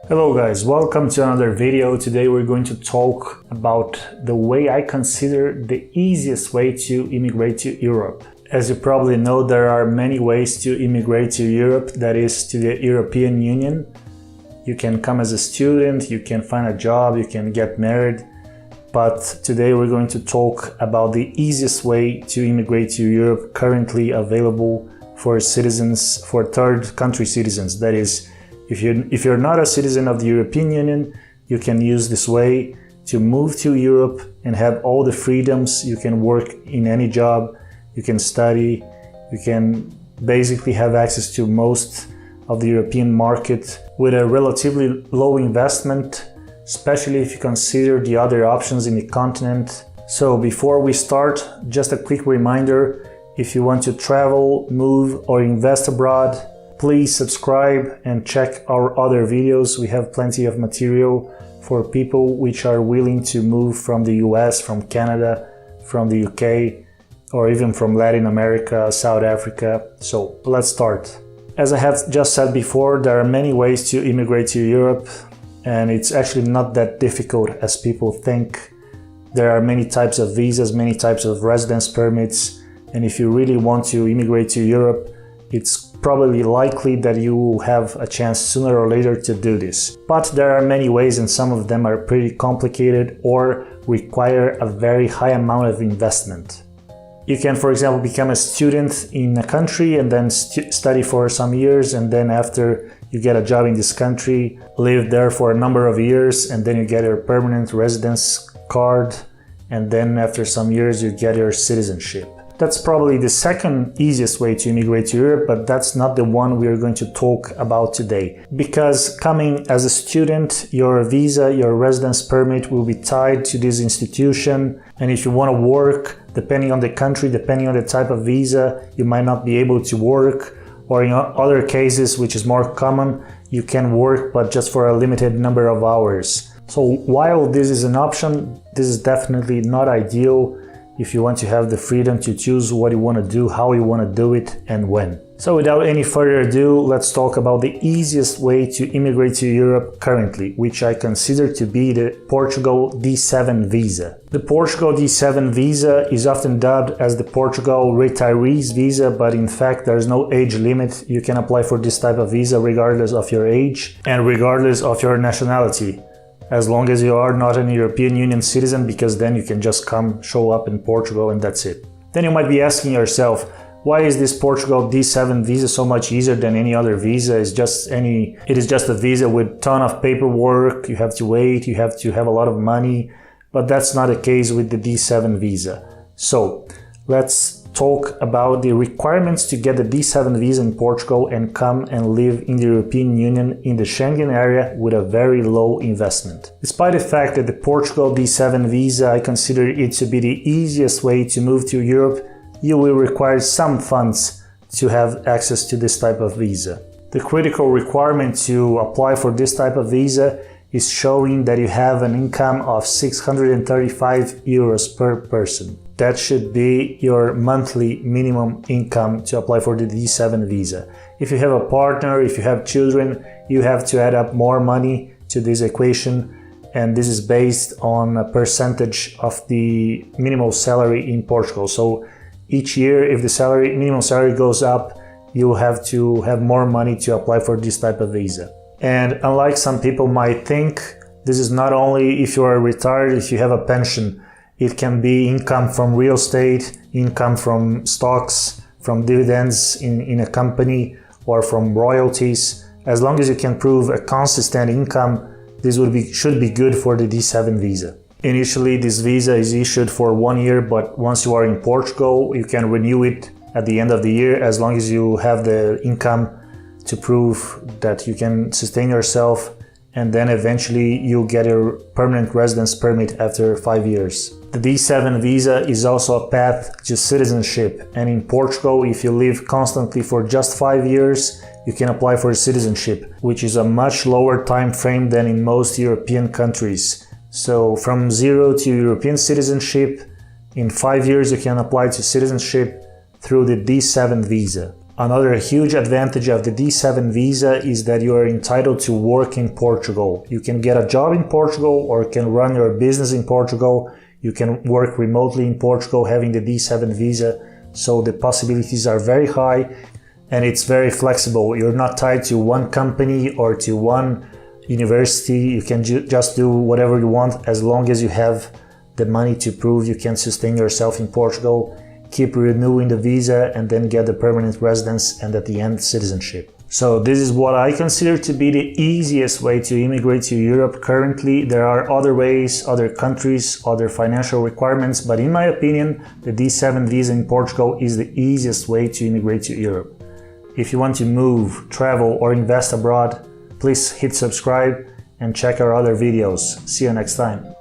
Hello guys, welcome to another video. Today we're going to talk about the way I consider the easiest way to immigrate to Europe. As you probably know, there are many ways to immigrate to Europe, that is to the European Union. You can come as a student, you can find a job, you can get married. But today we're going to talk about the easiest way to immigrate to Europe currently available for citizens, for third country citizens. That is, if you're not a citizen of the European Union, you can use this way to move to Europe and have all the freedoms. You can work in any job, you can study, you can basically have access to most of the European market with a relatively low investment, especially if you consider the other options in the continent. So before we start, just a quick reminder, if you want to travel, move or invest abroad, please subscribe and check our other videos. We have plenty of material for people which are willing to move from the US, from Canada, from the UK, or even from Latin America, South Africa. So let's start. As I have just said before, there are many ways to immigrate to Europe, and it's actually not that difficult as people think. There are many types of visas, many types of residence permits, and if you really want to immigrate to Europe, it's probably likely that you will have a chance sooner or later to do this. But there are many ways, and some of them are pretty complicated or require a very high amount of investment. You can, for example, become a student in a country and then study for some years, and then after you get a job in this country, live there for a number of years, and then you get your permanent residence card, and then after some years you get your citizenship. That's probably the second easiest way to immigrate to Europe, but that's not the one we are going to talk about today. Because coming as a student, your visa, your residence permit will be tied to this institution, and if you want to work, depending on the country, depending on the type of visa, you might not be able to work, or in other cases, which is more common, you can work but just for a limited number of hours. So while this is an option, this is definitely not ideal if you want to have the freedom to choose what you want to do, how you want to do it, and when. So without any further ado, let's talk about the easiest way to immigrate to Europe currently, which I consider to be the Portugal D7 visa. The Portugal D7 visa is often dubbed as the Portugal Retirees visa, but in fact there's no age limit. You can apply for this type of visa regardless of your age and regardless of your nationality, as long as you are not an European Union citizen, because then you can just come, show up in Portugal, and that's it. Then you might be asking yourself, why is this Portugal D7 visa so much easier than any other visa? It is just a visa with a ton of paperwork, you have to wait, you have to have a lot of money, but that's not the case with the D7 visa. So let's talk about the requirements to get the D7 visa in Portugal and come and live in the European Union in the Schengen area with a very low investment. Despite the fact that the Portugal D7 visa, I consider it to be the easiest way to move to Europe, you will require some funds to have access to this type of visa. The critical requirement to apply for this type of visa is showing that you have an income of 635 euros per person. That should be your monthly minimum income to apply for the D7 visa. If you have a partner, if you have children, you have to add up more money to this equation, and this is based on a percentage of the minimum salary in Portugal. So each year, if the minimum salary goes up, you have to have more money to apply for this type of visa. And unlike some people might think, this is not only if you are retired, if you have a pension. It can be income from real estate, income from stocks, from dividends in a company, or from royalties. As long as you can prove a consistent income, this should be good for the D7 visa. Initially, this visa is issued for 1 year, but once you are in Portugal, you can renew it at the end of the year, as long as you have the income to prove that you can sustain yourself, and then eventually you'll get your permanent residence permit after 5 years. The D7 visa is also a path to citizenship, and in Portugal, if you live constantly for just 5 years, you can apply for citizenship, which is a much lower time frame than in most European countries. So from 0 to European citizenship, in 5 years you can apply to citizenship through the D7 visa. Another huge advantage of the D7 visa is that you are entitled to work in Portugal. You can get a job in Portugal or can run your business in Portugal. You can work remotely in Portugal having the D7 visa. So the possibilities are very high and it's very flexible. You're not tied to one company or to one university. You can just do whatever you want as long as you have the money to prove you can sustain yourself in Portugal, keep renewing the visa, and then get the permanent residence and at the end citizenship. So this is what I consider to be the easiest way to immigrate to Europe currently. There are other ways, other countries, other financial requirements, but in my opinion, the D7 visa in Portugal is the easiest way to immigrate to Europe. If you want to move, travel, or invest abroad, please hit subscribe and check our other videos. See you next time.